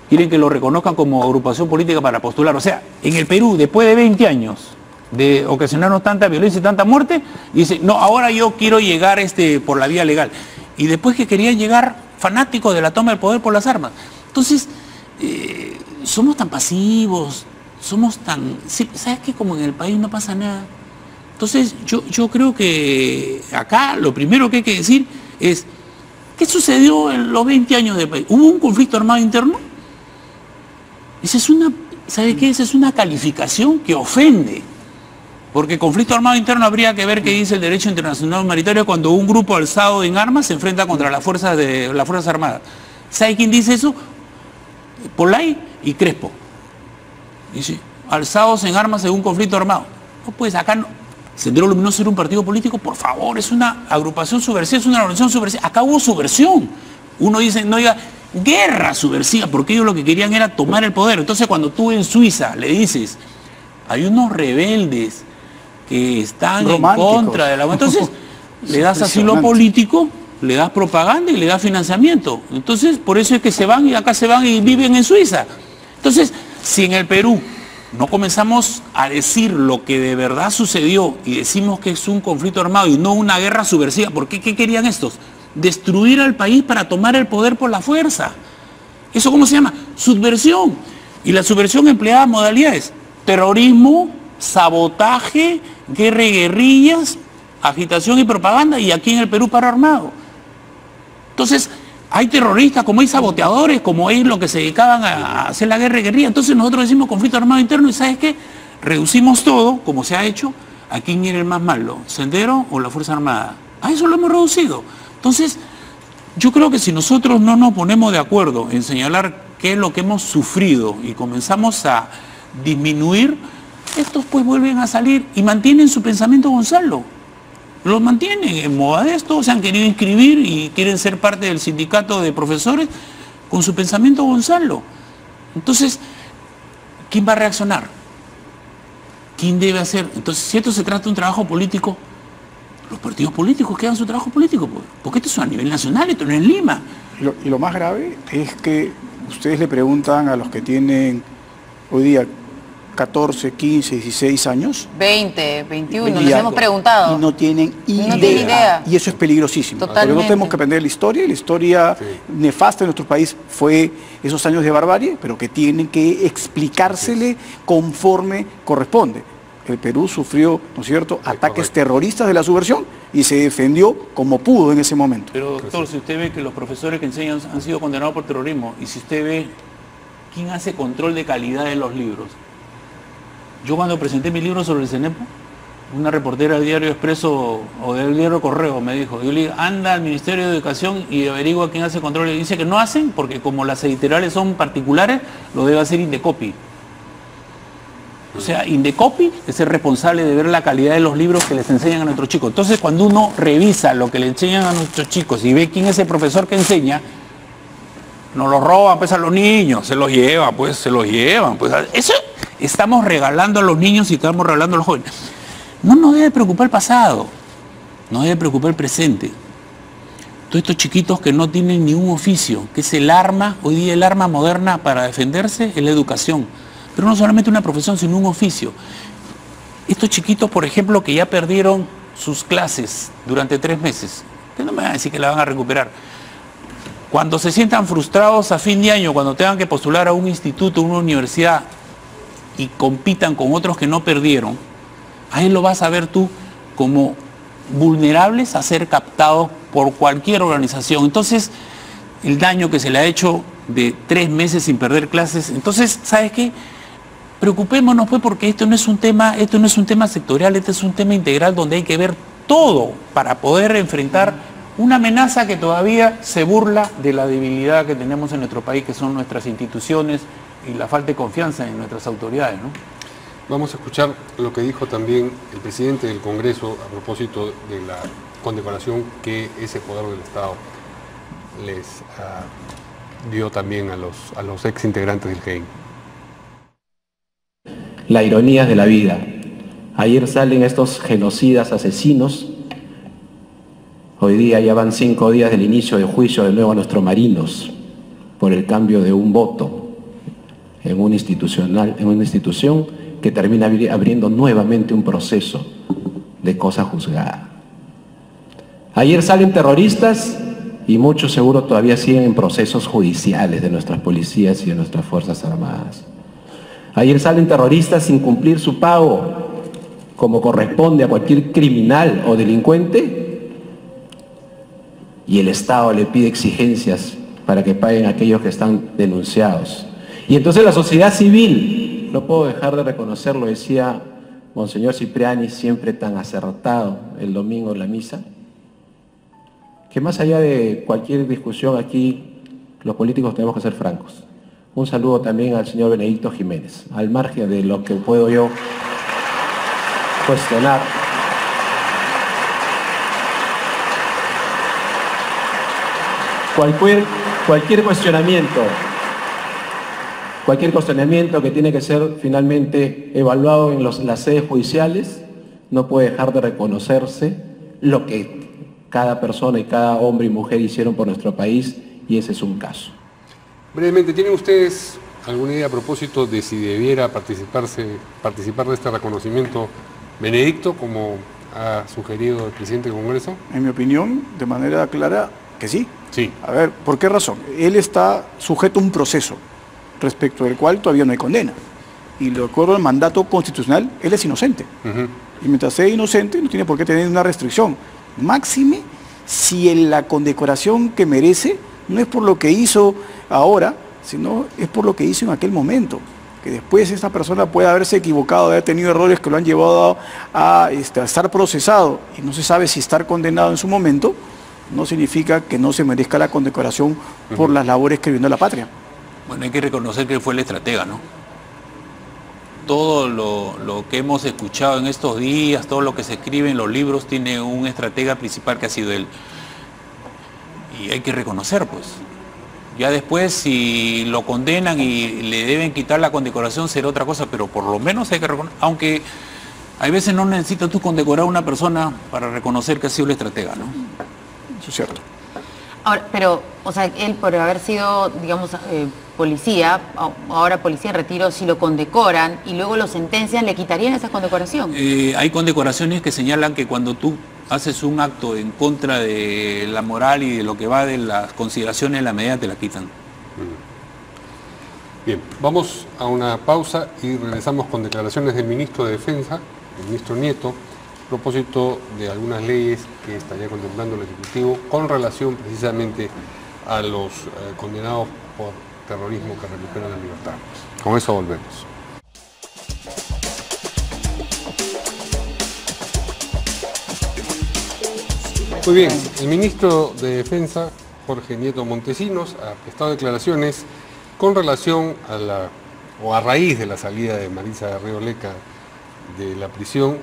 Speaker 4: Quieren que lo reconozcan como agrupación política para postular. O sea, en el Perú, después de 20 años de ocasionarnos tanta violencia y tanta muerte, dice, no, ahora yo quiero llegar por la vía legal. Y después que querían llegar fanáticos de la toma del poder por las armas. Entonces, somos tan pasivos, somos tan... ¿Sabes qué? Como en el país no pasa nada. Entonces, yo creo que acá lo primero que hay que decir es, ¿qué sucedió en los 20 años del país? ¿Hubo un conflicto armado interno? Esa es una, ¿sabe qué? Esa es una calificación que ofende. Porque conflicto armado interno habría que ver qué dice el derecho internacional humanitario cuando un grupo alzado en armas se enfrenta contra las fuerzas armadas. ¿Sabe quién dice eso? Polay y Crespo. Dice, alzados en armas en un conflicto armado. No, pues acá no. Sendero Luminoso era un partido político, por favor, es una agrupación subversiva, es una organización subversiva. Acá hubo subversión. Uno dice, no diga, guerra subversiva, porque ellos lo que querían era tomar el poder. Entonces cuando tú en Suiza le dices, hay unos rebeldes que están en contra de la... Entonces le das asilo político, le das propaganda y le das financiamiento. Entonces por eso es que se van y acá se van y viven en Suiza. Entonces, si en el Perú no comenzamos a decir lo que de verdad sucedió y decimos que es un conflicto armado y no una guerra subversiva, ¿por qué? ¿Qué querían estos? Destruir al país para tomar el poder por la fuerza. ¿Eso cómo se llama? Subversión. Y la subversión empleaba modalidades: terrorismo, sabotaje, guerra y guerrillas, agitación y propaganda, y aquí en el Perú paro armado. Entonces, hay terroristas, como hay saboteadores, como hay los que se dedicaban a hacer la guerra y guerrilla. Entonces nosotros decimos conflicto armado interno y ¿sabes qué? Reducimos todo, como se ha hecho, a quién era el más malo, Sendero o la Fuerza Armada. A eso lo hemos reducido. Entonces, yo creo que si nosotros no nos ponemos de acuerdo en señalar qué es lo que hemos sufrido y comenzamos a disminuir, estos pues vuelven a salir y mantienen su pensamiento Gonzalo. Los mantienen en Modesto, se han querido inscribir y quieren ser parte del sindicato de profesores con su pensamiento Gonzalo. Entonces, ¿quién va a reaccionar? ¿Quién debe hacer? Entonces, si esto se trata de un trabajo político, los partidos políticos que hagan su trabajo político, porque esto es a nivel nacional, esto no es en Lima.
Speaker 3: Y lo más grave es que ustedes le preguntan a los que tienen hoy día 14, 15, 16 años.
Speaker 2: 20, 21, les hemos preguntado.
Speaker 3: Y no tienen idea. Y eso es peligrosísimo.
Speaker 2: Totalmente.
Speaker 3: Porque no tenemos que aprender la historia. Y la historia nefasta de nuestro país fue esos años de barbarie, pero que tienen que explicársele conforme corresponde. El Perú sufrió, ¿no es cierto?, ataques terroristas de la subversión y se defendió como pudo en ese momento.
Speaker 4: Pero doctor, si usted ve que los profesores que enseñan han sido condenados por terrorismo, y si usted ve quién hace control de calidad de los libros. Yo cuando presenté mi libro sobre el CENEPO, una reportera del diario Expreso o del diario Correo me dijo, yo le digo, anda al Ministerio de Educación y averigua quién hace control. Y dice que no hacen porque como las editoriales son particulares, lo debe hacer Indecopi. O sea, Indecopi es el responsable de ver la calidad de los libros que les enseñan a nuestros chicos. Entonces, cuando uno revisa lo que le enseñan a nuestros chicos y ve quién es el profesor que enseña, nos lo roban pues a los niños, se los llevan, pues. Eso estamos regalando a los niños y estamos regalando a los jóvenes. No nos debe preocupar el pasado, nos debe preocupar el presente. Todos estos chiquitos que no tienen ni un oficio, que es el arma, hoy día el arma moderna para defenderse es la educación. Pero no solamente una profesión, sino un oficio. Estos chiquitos, por ejemplo, que ya perdieron sus clases durante 3 meses, que no me van a decir que la van a recuperar. Cuando se sientan frustrados a fin de año, cuando tengan que postular a un instituto, a una universidad, y compitan con otros que no perdieron, ahí lo vas a ver tú como vulnerables a ser captados por cualquier organización. Entonces, el daño que se le ha hecho de 3 meses sin perder clases, entonces, ¿sabes qué? Preocupémonos pues porque esto no es un tema sectorial, este es un tema integral donde hay que ver todo para poder enfrentar Una amenaza que todavía se burla de la debilidad que tenemos en nuestro país, que son nuestras instituciones y la falta de confianza en nuestras autoridades, ¿no?
Speaker 1: Vamos a escuchar lo que dijo también el presidente del Congreso a propósito de la condecoración que ese poder del Estado les dio también a los ex integrantes del GEIN.
Speaker 9: La ironía de la vida. Ayer salen estos genocidas asesinos. Hoy día ya van 5 días del inicio del juicio de nuevo a nuestros marinos por el cambio de un voto en una institución que termina abriendo nuevamente un proceso de cosa juzgada. Ayer salen terroristas y muchos seguro todavía siguen en procesos judiciales de nuestras policías y de nuestras Fuerzas Armadas. Ayer salen terroristas sin cumplir su pago, como corresponde a cualquier criminal o delincuente, y el Estado le pide exigencias para que paguen a aquellos que están denunciados. Y entonces la sociedad civil, no puedo dejar de reconocerlo, decía Monseñor Cipriani, siempre tan acertado el domingo en la misa, que más allá de cualquier discusión aquí, los políticos tenemos que ser francos. Un saludo también al señor Benedicto Jiménez, al margen de lo que puedo yo cuestionar. Cualquier cuestionamiento que tiene que ser finalmente evaluado en las sedes judiciales, no puede dejar de reconocerse lo que cada persona y cada hombre y mujer hicieron por nuestro país, y ese es un caso.
Speaker 1: Brevemente, ¿tienen ustedes alguna idea a propósito de si debiera participar de este reconocimiento Benedicto, como ha sugerido el presidente del Congreso?
Speaker 3: En mi opinión, de manera clara, que sí.
Speaker 1: Sí.
Speaker 3: A ver, ¿por qué razón? Él está sujeto a un proceso respecto del cual todavía no hay condena. Y de acuerdo al mandato constitucional, él es inocente. Y mientras sea inocente, no tiene por qué tener una restricción. Máxime si en la condecoración que merece no es por lo que hizo ahora, sino es por lo que hizo en aquel momento. Que después esta persona puede haberse equivocado, haber tenido errores que lo han llevado a estar procesado y no se sabe si estar condenado en su momento, no significa que no se merezca la condecoración por las labores que brindó la patria.
Speaker 4: Bueno, hay que reconocer que fue el estratega, ¿no? Todo lo que hemos escuchado en estos días, todo lo que se escribe en los libros, tiene un estratega principal que ha sido él. Y hay que reconocer, pues. Ya después, si lo condenan y le deben quitar la condecoración, será otra cosa, pero por lo menos hay que reconocer, aunque hay veces no necesitas tú condecorar a una persona para reconocer que ha sido el estratega, ¿no?
Speaker 3: Eso es cierto.
Speaker 2: Ahora, pero, o sea, él por haber sido, digamos, policía, ahora policía en retiro, si lo condecoran y luego lo sentencian, ¿le quitarían esa condecoración?
Speaker 4: Hay condecoraciones que señalan que cuando tú haces un acto en contra de la moral y de lo que va de las consideraciones de la medida, te la quitan.
Speaker 1: Bien, vamos a una pausa y regresamos con declaraciones del ministro de Defensa, el ministro Nieto, a propósito de algunas leyes que estaría contemplando el Ejecutivo con relación precisamente a los condenados por terrorismo que recuperan la libertad. Con eso volvemos. Muy bien, el ministro de Defensa, Jorge Nieto Montesinos, ha prestado declaraciones con relación a raíz de la salida de Marisa Río Leca de la prisión,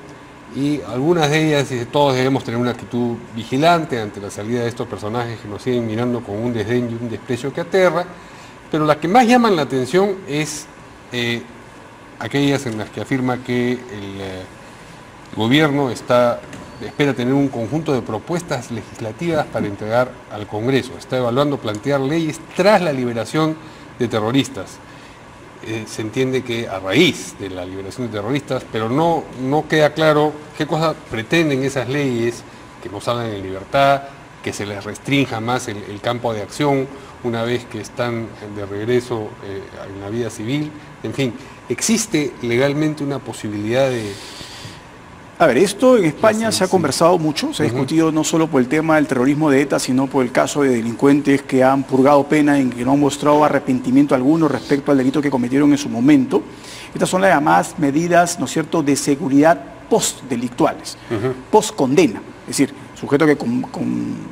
Speaker 1: y algunas de ellas, dice, todos debemos tener una actitud vigilante ante la salida de estos personajes que nos siguen mirando con un desdén y un desprecio que aterra, pero las que más llaman la atención es aquellas en las que afirma que el gobierno espera tener un conjunto de propuestas legislativas para entregar al Congreso. Está evaluando plantear leyes tras la liberación de terroristas. Se entiende que a raíz de la liberación de terroristas, pero no queda claro qué cosas pretenden esas leyes, que no salgan en libertad, que se les restrinja más el campo de acción una vez que están de regreso en la vida civil. En fin, ¿existe legalmente una posibilidad de...?
Speaker 3: A ver, esto en España se ha conversado mucho, se ha discutido no solo por el tema del terrorismo de ETA, sino por el caso de delincuentes que han purgado pena y que no han mostrado arrepentimiento alguno respecto al delito que cometieron en su momento. Estas son las llamadas medidas, ¿no es cierto?, de seguridad post-delictuales, post-condena. Es decir, sujeto que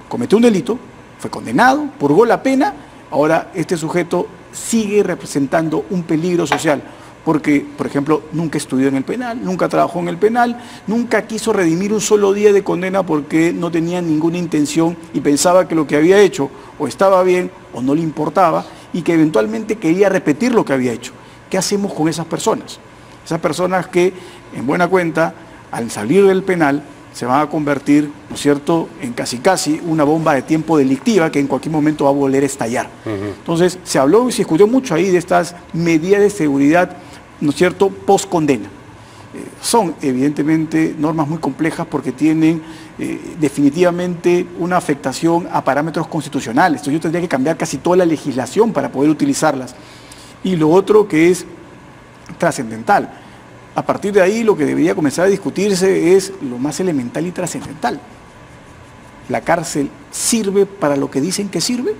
Speaker 3: cometió un delito, fue condenado, purgó la pena, ahora este sujeto sigue representando un peligro social, porque, por ejemplo, nunca estudió en el penal, nunca trabajó en el penal, nunca quiso redimir un solo día de condena porque no tenía ninguna intención y pensaba que lo que había hecho o estaba bien o no le importaba y que eventualmente quería repetir lo que había hecho. ¿Qué hacemos con esas personas? Esas personas que, en buena cuenta, al salir del penal, se van a convertir, ¿no es cierto?, en casi una bomba de tiempo delictiva que en cualquier momento va a volver a estallar. Entonces, se habló y se discutió mucho ahí de estas medidas de seguridad, ¿no es cierto?, post-condena. Son, evidentemente, normas muy complejas porque tienen definitivamente una afectación a parámetros constitucionales. Entonces, yo tendría que cambiar casi toda la legislación para poder utilizarlas. Y lo otro que es trascendental. A partir de ahí lo que debería comenzar a discutirse es lo más elemental y trascendental. ¿La cárcel sirve para lo que dicen que sirve?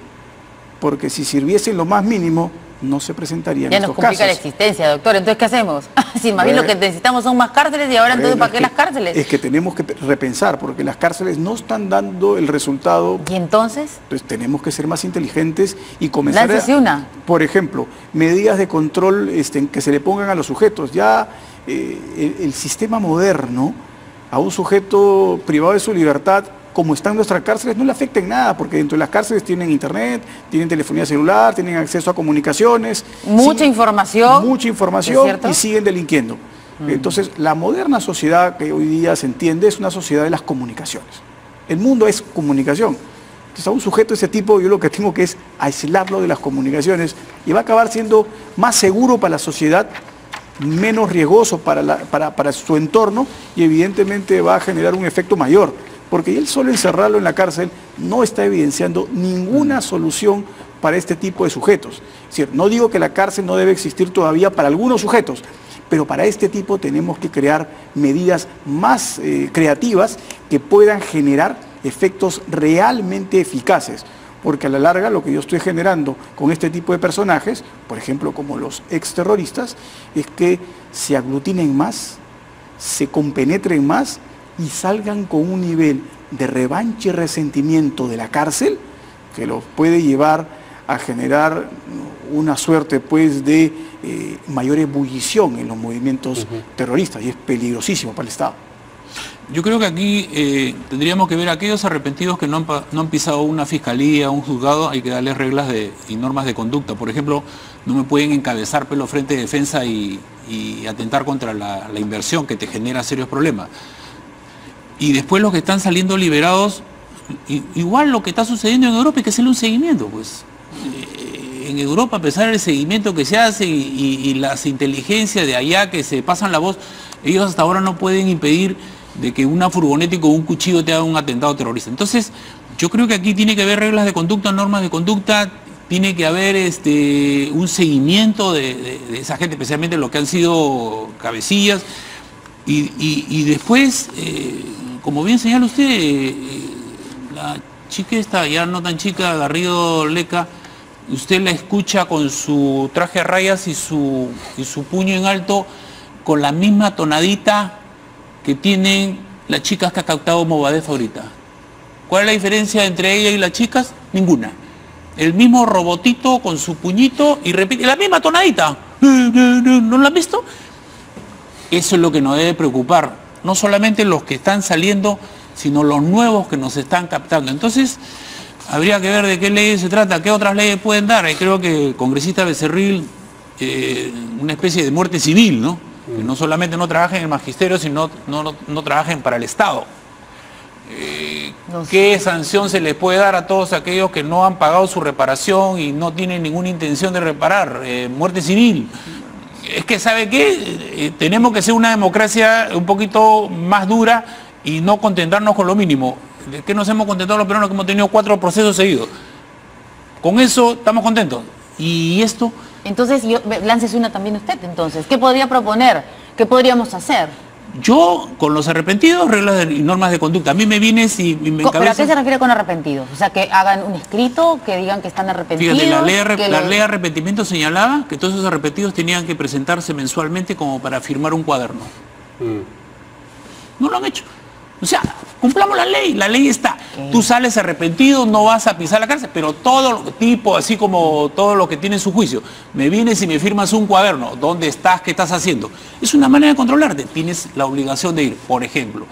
Speaker 3: Porque si sirviese en lo más mínimo, no se presentarían estos casos.
Speaker 2: Ya nos complica la existencia, doctor. Entonces, ¿qué hacemos? Si más bien lo que necesitamos son más cárceles y ahora entonces, ¿para qué las cárceles?
Speaker 3: Es que tenemos que repensar, porque las cárceles no están dando el resultado.
Speaker 2: ¿Y entonces?
Speaker 3: Entonces tenemos que ser más inteligentes y comenzar
Speaker 2: Láncese una.
Speaker 3: Por ejemplo, medidas de control que se le pongan a los sujetos. Ya el sistema moderno a un sujeto privado de su libertad, como están nuestras cárceles, no le afecta en nada, porque dentro de las cárceles tienen internet, tienen telefonía celular, tienen acceso a comunicaciones.
Speaker 2: Mucha información.
Speaker 3: Mucha información y siguen delinquiendo. Entonces, la moderna sociedad que hoy día se entiende es una sociedad de las comunicaciones. El mundo es comunicación. Entonces, a un sujeto de ese tipo, yo lo que tengo que es aislarlo de las comunicaciones y va a acabar siendo más seguro para la sociedad, menos riesgoso para su entorno y evidentemente va a generar un efecto mayor. Porque él solo encerrarlo en la cárcel no está evidenciando ninguna solución para este tipo de sujetos. Es decir, no digo que la cárcel no debe existir todavía para algunos sujetos, pero para este tipo tenemos que crear medidas más creativas que puedan generar efectos realmente eficaces. Porque a la larga lo que yo estoy generando con este tipo de personajes, por ejemplo como los exterroristas, es que se aglutinen más, se compenetren más y salgan con un nivel de revancha y resentimiento de la cárcel que los puede llevar a generar una suerte pues de mayor ebullición en los movimientos terroristas y es peligrosísimo para el Estado.
Speaker 4: Yo creo que aquí tendríamos que ver a aquellos arrepentidos que no han pisado una fiscalía, un juzgado, hay que darles reglas y normas de conducta. Por ejemplo, no me pueden encabezar pelo frente de defensa y atentar contra la inversión que te genera serios problemas. Y después los que están saliendo liberados, igual lo que está sucediendo en Europa hay que hacerle un seguimiento, pues. En Europa, a pesar del seguimiento que se hace y las inteligencias de allá que se pasan la voz, ellos hasta ahora no pueden impedir de que una furgoneta con un cuchillo te haga un atentado terrorista. Entonces, yo creo que aquí tiene que haber reglas de conducta, normas de conducta, tiene que haber un seguimiento de esa gente, especialmente los que han sido cabecillas, y después, como bien señala usted, la chica esta, ya no tan chica, Garrido Leca, usted la escucha con su traje a rayas y su puño en alto, con la misma tonadita que tienen las chicas que ha captado Movadef ahorita. ¿Cuál es la diferencia entre ella y las chicas? Ninguna. El mismo robotito con su puñito y repite la misma tonadita. ¿No lo han visto? Eso es lo que nos debe preocupar. No solamente los que están saliendo, sino los nuevos que nos están captando. Entonces, habría que ver de qué leyes se trata, qué otras leyes pueden dar. Creo que el congresista Becerril, una especie de muerte civil, ¿no? Que no solamente no trabajen en el magisterio, sino no trabajen para el Estado. ¿Qué sanción se les puede dar a todos aquellos que no han pagado su reparación y no tienen ninguna intención de reparar? Muerte civil. Es que, ¿sabe qué? Tenemos que ser una democracia un poquito más dura y no contentarnos con lo mínimo. ¿De qué nos hemos contentado los peruanos que hemos tenido 4 procesos seguidos? Con eso estamos contentos. ¿Y esto?
Speaker 2: Entonces, láncese una también usted, entonces. ¿Qué podría proponer? ¿Qué podríamos hacer?
Speaker 4: Yo, con los arrepentidos, reglas y normas de conducta. A mí me viene si me encabeza...
Speaker 2: ¿Pero a qué se refiere con arrepentidos? O sea, que hagan un escrito, que digan que están arrepentidos...
Speaker 4: Fíjate, la ley de arrepentimiento señalaba que todos esos arrepentidos tenían que presentarse mensualmente como para firmar un cuaderno. No lo han hecho. O sea, cumplamos la ley está. Tú sales arrepentido, no vas a pisar la cárcel, pero todo tipo, así como todo lo que tiene su juicio, me vienes y me firmas un cuaderno, ¿dónde estás? ¿Qué estás haciendo? Es una manera de controlarte, tienes la obligación de ir, por ejemplo.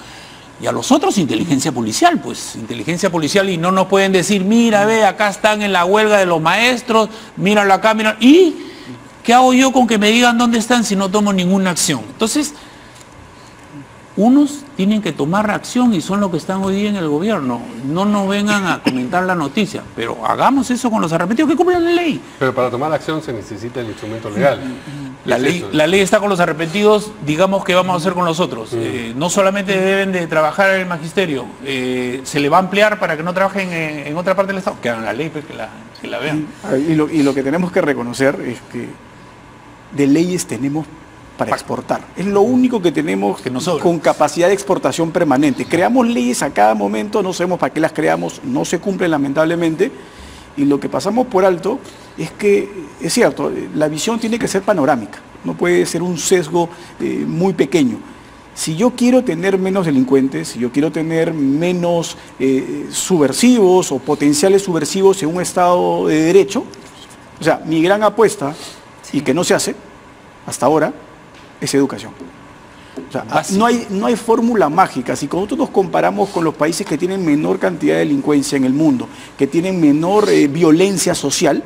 Speaker 4: Y a los otros, inteligencia policial, pues, inteligencia policial, y no nos pueden decir, mira, ve, acá están en la huelga de los maestros, míralo acá, míralo. ¿Y qué hago yo con que me digan dónde están si no tomo ninguna acción? Entonces, unos tienen que tomar acción y son los que están hoy día en el gobierno. No nos vengan a comentar la noticia, pero hagamos eso con los arrepentidos que cumplan la ley.
Speaker 1: Pero para tomar acción se necesita el instrumento legal.
Speaker 4: La ley está con los arrepentidos, digamos que vamos a hacer con los otros. No solamente deben de trabajar en el magisterio, se le va a ampliar para que no trabajen en otra parte del Estado. Que hagan la ley, pues, que la vean.
Speaker 3: Y lo que tenemos que reconocer es que de leyes tenemos para exportar. Es lo único que tenemos
Speaker 4: que nos sobra,
Speaker 3: con capacidad de exportación permanente. Creamos leyes a cada momento, no sabemos para qué las creamos, no se cumplen lamentablemente, y lo que pasamos por alto es que, es cierto, la visión tiene que ser panorámica, no puede ser un sesgo muy pequeño. Si yo quiero tener menos delincuentes, si yo quiero tener menos subversivos o potenciales subversivos en un Estado de Derecho, o sea, mi gran apuesta, y que no se hace hasta ahora, es educación. O sea, no hay fórmula mágica. Si nosotros nos comparamos con los países que tienen menor cantidad de delincuencia en el mundo, que tienen menor violencia social,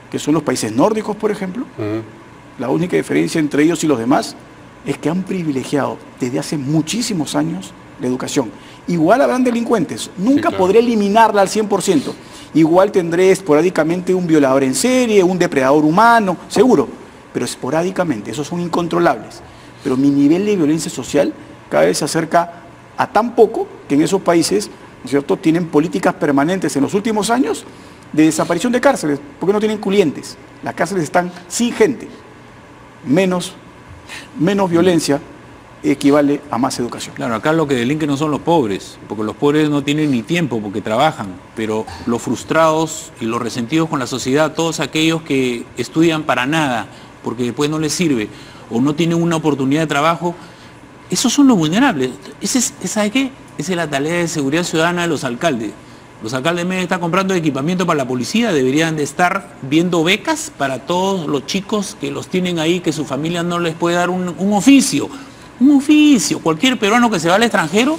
Speaker 3: que son los países nórdicos, por ejemplo, la única diferencia entre ellos y los demás es que han privilegiado desde hace muchísimos años la educación. Igual habrán delincuentes, nunca podré eliminarla al 100%. Igual tendré esporádicamente un violador en serie, un depredador humano, seguro, pero esporádicamente, esos son incontrolables. Pero mi nivel de violencia social cada vez se acerca a tan poco que en esos países, ¿no es cierto?, tienen políticas permanentes en los últimos años de desaparición de cárceles, porque no tienen clientes. Las cárceles están sin gente. Menos violencia equivale a más educación.
Speaker 4: Claro, acá lo que delinquen no son los pobres, porque los pobres no tienen ni tiempo porque trabajan, pero los frustrados y los resentidos con la sociedad, todos aquellos que estudian para nada, porque después no les sirve, o no tienen una oportunidad de trabajo, esos son los vulnerables. ¿Sabe qué? Esa es la tarea de seguridad ciudadana de los alcaldes. Los alcaldes en vez de estar comprando equipamiento para la policía, deberían de estar viendo becas para todos los chicos que los tienen ahí, que su familia no les puede dar un oficio. Un oficio. Cualquier peruano que se va al extranjero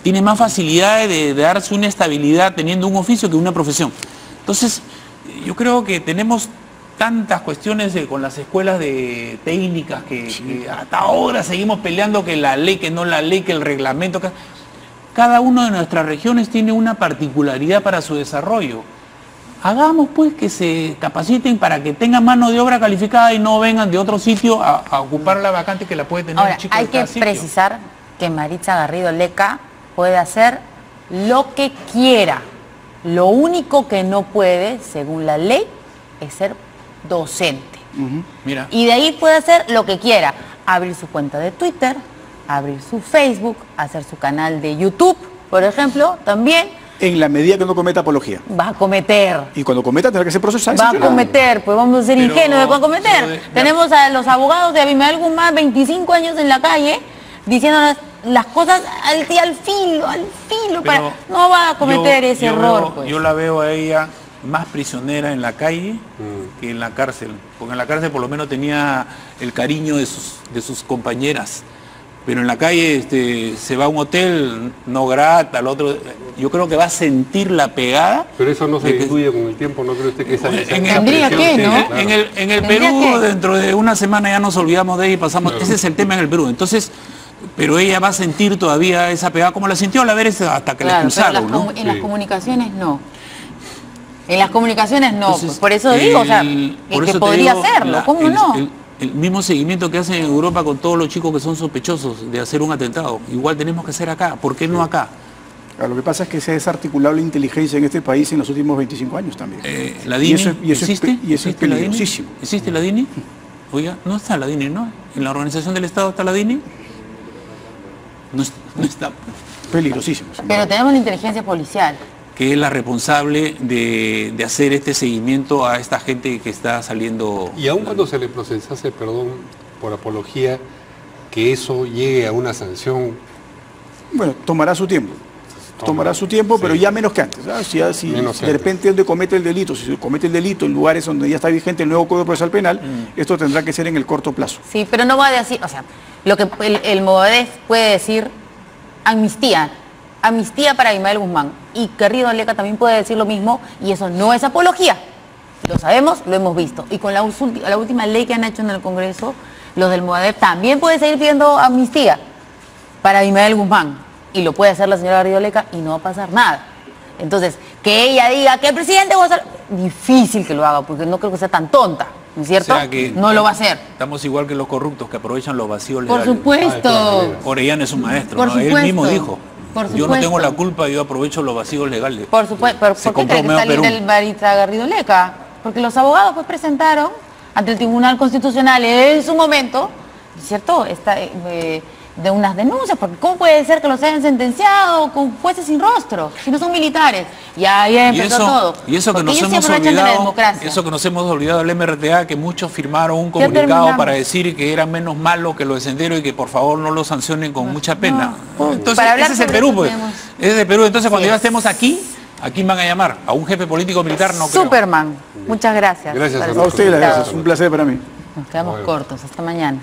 Speaker 4: tiene más facilidades de darse una estabilidad teniendo un oficio que una profesión. Entonces, yo creo que tenemos tantas cuestiones con las escuelas de técnicas que hasta ahora seguimos peleando que la ley, que no la ley, que el reglamento. Cada una de nuestras regiones tiene una particularidad para su desarrollo. Hagamos pues que se capaciten para que tengan mano de obra calificada y no vengan de otro sitio a ocupar la vacante que la puede tener
Speaker 2: ahora,
Speaker 4: el chico.
Speaker 2: Hay que precisar que Maritza Garrido Leca puede hacer lo que quiera. Lo único que no puede, según la ley, es ser docente.
Speaker 4: Mira.
Speaker 2: Y de ahí puede hacer lo que quiera. Abrir su cuenta de Twitter, abrir su Facebook, hacer su canal de YouTube, por ejemplo, también.
Speaker 3: En la medida que no cometa apología.
Speaker 2: Va a cometer.
Speaker 3: Y cuando cometa tendrá que ser procesado.
Speaker 2: Va a cometer, pues vamos a ser ingenuos de cuando cometer. Tenemos a los abogados de Abimael Guzmán, 25 años en la calle, diciéndonos las cosas al filo, para no va a cometer ese error. Pues.
Speaker 4: Yo la veo a ella más prisionera en la calle que en la cárcel, porque en la cárcel por lo menos tenía el cariño de sus compañeras, pero en la calle se va a un hotel, no grata, al otro, yo creo que va a sentir la pegada.
Speaker 1: Pero eso no se diluye con el tiempo, ¿no cree usted que esa
Speaker 2: tendría que, ¿no?
Speaker 4: Claro. En el Perú, dentro de una semana ya nos olvidamos de ella y pasamos, ese es el tema en el Perú, entonces, pero ella va a sentir todavía esa pegada, como la sintió a la vez hasta que la expulsaron, ¿no?
Speaker 2: En las comunicaciones no. En las comunicaciones no, entonces, por eso digo, o sea, que podría hacerlo, ¿cómo no?
Speaker 4: El mismo seguimiento que hacen en Europa con todos los chicos que son sospechosos de hacer un atentado, igual tenemos que hacer acá, ¿por qué no acá?
Speaker 3: Lo que pasa es que se ha desarticulado la inteligencia en este país en los últimos 25 años también.
Speaker 4: ¿La DINI
Speaker 3: existe? Y eso es peligrosísimo.
Speaker 4: ¿Existe la DINI? Oiga, no está la DINI, ¿no? ¿En la Organización del Estado está la DINI? No está.
Speaker 3: Peligrosísimo.
Speaker 2: Pero tenemos la inteligencia policial,
Speaker 4: que es la responsable de hacer este seguimiento a esta gente que está saliendo.
Speaker 1: Y aun cuando se le procesase, perdón, por apología, que eso llegue a una sanción
Speaker 3: Bueno, tomará su tiempo. Tomará su tiempo, sí, pero ya menos que antes. Si de repente donde comete el delito, si se comete el delito en lugares donde ya está vigente el nuevo Código Procesal Penal, esto tendrá que ser en el corto plazo.
Speaker 2: Sí, pero no va a decir, o sea, lo que el Movadef puede decir, amnistía para Abimael Guzmán. Y Garrido Leca también puede decir lo mismo, y eso no es apología. Lo sabemos, lo hemos visto. Y con la última ley que han hecho en el Congreso, los del Movadef también pueden seguir pidiendo amnistía para Abimael Guzmán. Y lo puede hacer la señora Garrido Leca y no va a pasar nada. Entonces, que ella diga que el presidente va a hacer... Difícil que lo haga, porque no creo que sea tan tonta, ¿no es cierto? O sea, que no lo va a hacer.
Speaker 4: Estamos igual que los corruptos que aprovechan los vacíos legales.
Speaker 2: Por supuesto.
Speaker 4: Orellana es un maestro,
Speaker 2: ¿no?
Speaker 4: Él mismo dijo, yo no tengo la culpa, yo aprovecho los vacíos legales.
Speaker 2: Por supuesto, pero ¿por qué cree que está libre el Marita Garrido Leca? Porque los abogados pues presentaron ante el Tribunal Constitucional en su momento, ¿cierto? De unas denuncias, porque ¿cómo puede ser que los hayan sentenciado con jueces sin rostro, si no son militares? Ya empezó todo.
Speaker 4: Y eso que nos hemos olvidado del MRTA, que muchos firmaron un comunicado para decir que era menos malo que lo de Sendero y que por favor no lo sancionen con mucha pena. Entonces, ese es el Perú, pues. Ese es el Perú. Entonces, cuando ya estemos aquí, ¿a quién van a llamar? ¿A un jefe político militar? No creo.
Speaker 2: Muchas gracias.
Speaker 3: Gracias a usted, gracias. Un placer para mí.
Speaker 2: Nos quedamos cortos. Hasta mañana.